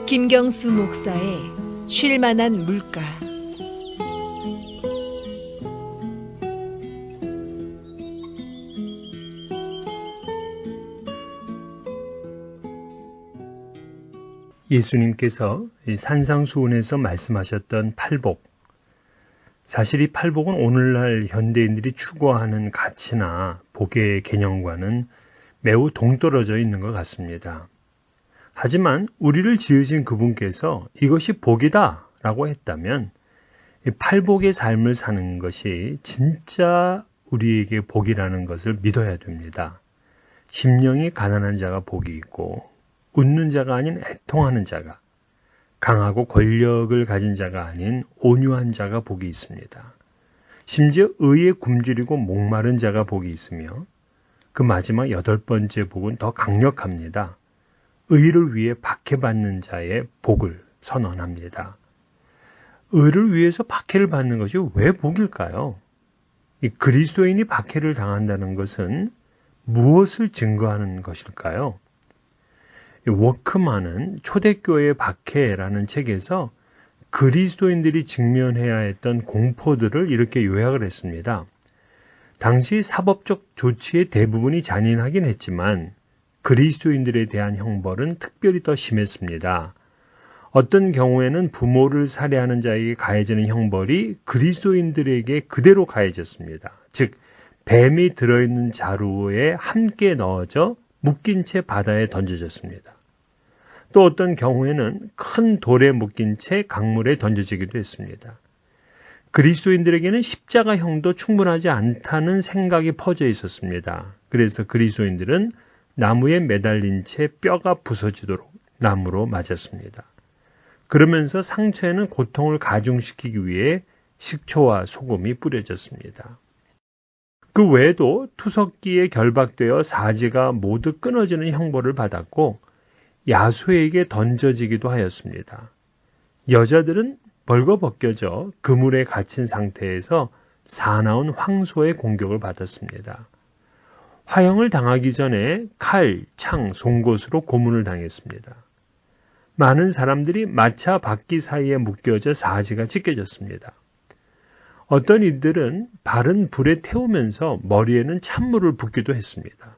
김경수 목사의 쉴 만한 물가. 예수님께서 산상수훈에서 말씀하셨던 팔복. 사실 이 팔복은 오늘날 현대인들이 추구하는 가치나 복의 개념과는 매우 동떨어져 있는 것 같습니다. 하지만 우리를 지으신 그분께서 이것이 복이다 라고 했다면 이 팔복의 삶을 사는 것이 진짜 우리에게 복이라는 것을 믿어야 됩니다. 심령이 가난한 자가 복이 있고 웃는 자가 아닌 애통하는 자가, 강하고 권력을 가진 자가 아닌 온유한 자가 복이 있습니다. 심지어 의에 굶주리고 목마른 자가 복이 있으며 그 마지막 8번째 복은 더 강력합니다. 의를 위해 박해받는 자의 복을 선언합니다. 의를 위해서 박해를 받는 것이 왜 복일까요? 이 그리스도인이 박해를 당한다는 것은 무엇을 증거하는 것일까요? 워크만은 초대교회의 박해라는 책에서 그리스도인들이 직면해야 했던 공포들을 이렇게 요약을 했습니다. 당시 사법적 조치의 대부분이 잔인하긴 했지만 그리스도인들에 대한 형벌은 특별히 더 심했습니다. 어떤 경우에는 부모를 살해하는 자에게 가해지는 형벌이 그리스도인들에게 그대로 가해졌습니다. 즉, 뱀이 들어있는 자루에 함께 넣어져 묶인 채 바다에 던져졌습니다. 또 어떤 경우에는 큰 돌에 묶인 채 강물에 던져지기도 했습니다. 그리스도인들에게는 십자가형도 충분하지 않다는 생각이 퍼져 있었습니다. 그래서 그리스도인들은 나무에 매달린 채 뼈가 부서지도록 나무로 맞았습니다. 그러면서 상처에는 고통을 가중시키기 위해 식초와 소금이 뿌려졌습니다. 그 외에도 투석기에 결박되어 사지가 모두 끊어지는 형벌을 받았고 야수에게 던져지기도 하였습니다. 여자들은 벌거벗겨져 그물에 갇힌 상태에서 사나운 황소의 공격을 받았습니다. 화형을 당하기 전에 칼, 창, 송곳으로 고문을 당했습니다. 많은 사람들이 마차 바퀴 사이에 묶여져 사지가 찢겨졌습니다. 어떤 이들은 발은 불에 태우면서 머리에는 찬물을 붓기도 했습니다.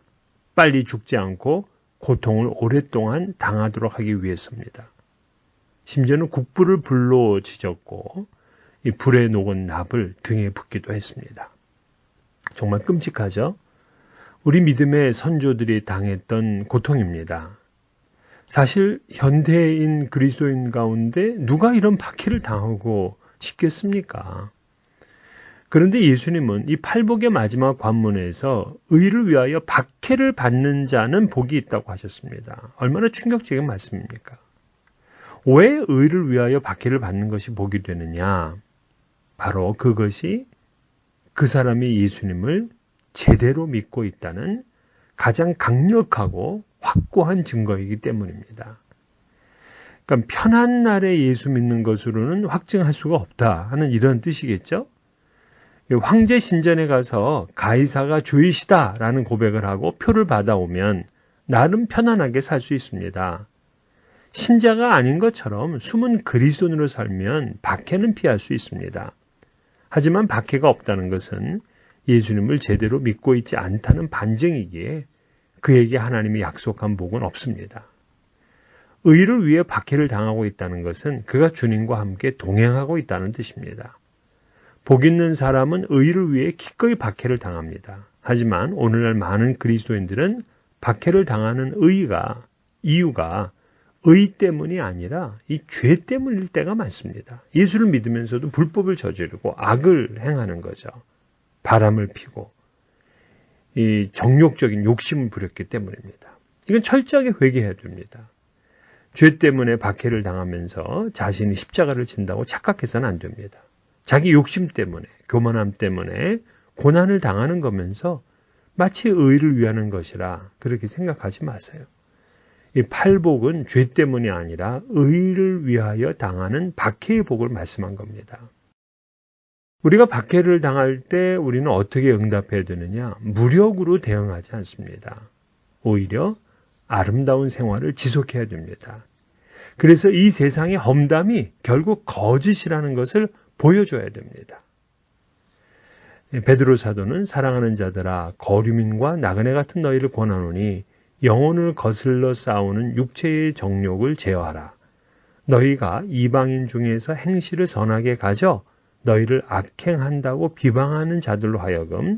빨리 죽지 않고 고통을 오랫동안 당하도록 하기 위해서입니다. 심지어는 국불을 불로 지졌고 이 불에 녹은 납을 등에 붓기도 했습니다. 정말 끔찍하죠? 우리 믿음의 선조들이 당했던 고통입니다. 사실 현대인 그리스도인 가운데 누가 이런 박해를 당하고 싶겠습니까? 그런데 예수님은 이 팔복의 마지막 관문에서 의를 위하여 박해를 받는 자는 복이 있다고 하셨습니다. 얼마나 충격적인 말씀입니까? 왜 의를 위하여 박해를 받는 것이 복이 되느냐? 바로 그것이 그 사람이 예수님을 제대로 믿고 있다는 가장 강력하고 확고한 증거이기 때문입니다. 그러니까 편한 날에 예수 믿는 것으로는 확증할 수가 없다 하는 이런 뜻이겠죠? 황제 신전에 가서 가이사가 주이시다라는 고백을 하고 표를 받아오면 나름 편안하게 살 수 있습니다. 신자가 아닌 것처럼 숨은 그리스도인으로 살면 박해는 피할 수 있습니다. 하지만 박해가 없다는 것은 예수님을 제대로 믿고 있지 않다는 반증이기에 그에게 하나님이 약속한 복은 없습니다. 의를 위해 박해를 당하고 있다는 것은 그가 주님과 함께 동행하고 있다는 뜻입니다. 복 있는 사람은 의를 위해 기꺼이 박해를 당합니다. 하지만 오늘날 많은 그리스도인들은 박해를 당하는 이유가 의 때문이 아니라 이 죄 때문일 때가 많습니다. 예수를 믿으면서도 불법을 저지르고 악을 행하는 거죠. 바람을 피고 이 정욕적인 욕심을 부렸기 때문입니다. 이건 철저하게 회개해야 됩니다. 죄 때문에 박해를 당하면서 자신이 십자가를 진다고 착각해서는 안 됩니다. 자기 욕심 때문에, 교만함 때문에 고난을 당하는 거면서 마치 의를 위하는 것이라 그렇게 생각하지 마세요. 이 팔복은 죄 때문이 아니라 의를 위하여 당하는 박해의 복을 말씀한 겁니다. 우리가 박해를 당할 때 우리는 어떻게 응답해야 되느냐? 무력으로 대응하지 않습니다. 오히려 아름다운 생활을 지속해야 됩니다. 그래서 이 세상의 험담이 결국 거짓이라는 것을 보여줘야 됩니다. 베드로 사도는 사랑하는 자들아 거류민과 나그네 같은 너희를 권하노니 영혼을 거슬러 싸우는 육체의 정욕을 제어하라. 너희가 이방인 중에서 행실을 선하게 가져 너희를 악행한다고 비방하는 자들로 하여금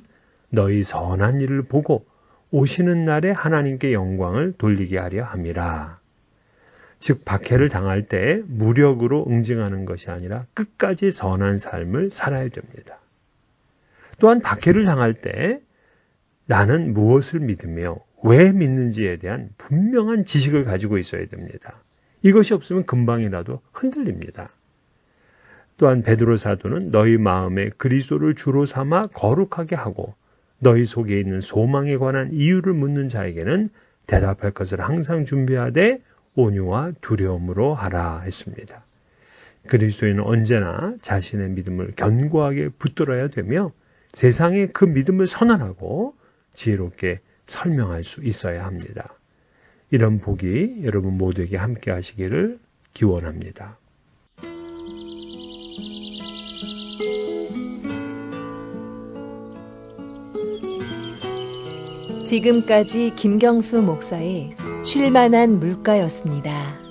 너희 선한 일을 보고 오시는 날에 하나님께 영광을 돌리게 하려 함이라. 즉 박해를 당할 때 무력으로 응징하는 것이 아니라 끝까지 선한 삶을 살아야 됩니다. 또한 박해를 당할 때 나는 무엇을 믿으며 왜 믿는지에 대한 분명한 지식을 가지고 있어야 됩니다. 이것이 없으면 금방이라도 흔들립니다. 또한 베드로 사도는 너희 마음에 그리스도를 주로 삼아 거룩하게 하고 너희 속에 있는 소망에 관한 이유를 묻는 자에게는 대답할 것을 항상 준비하되 온유와 두려움으로 하라 했습니다. 그리스도인은 언제나 자신의 믿음을 견고하게 붙들어야 되며 세상에 그 믿음을 선언하고 지혜롭게 설명할 수 있어야 합니다. 이런 복이 여러분 모두에게 함께 하시기를 기원합니다. 지금까지 김경수 목사의 쉴만한 물가였습니다.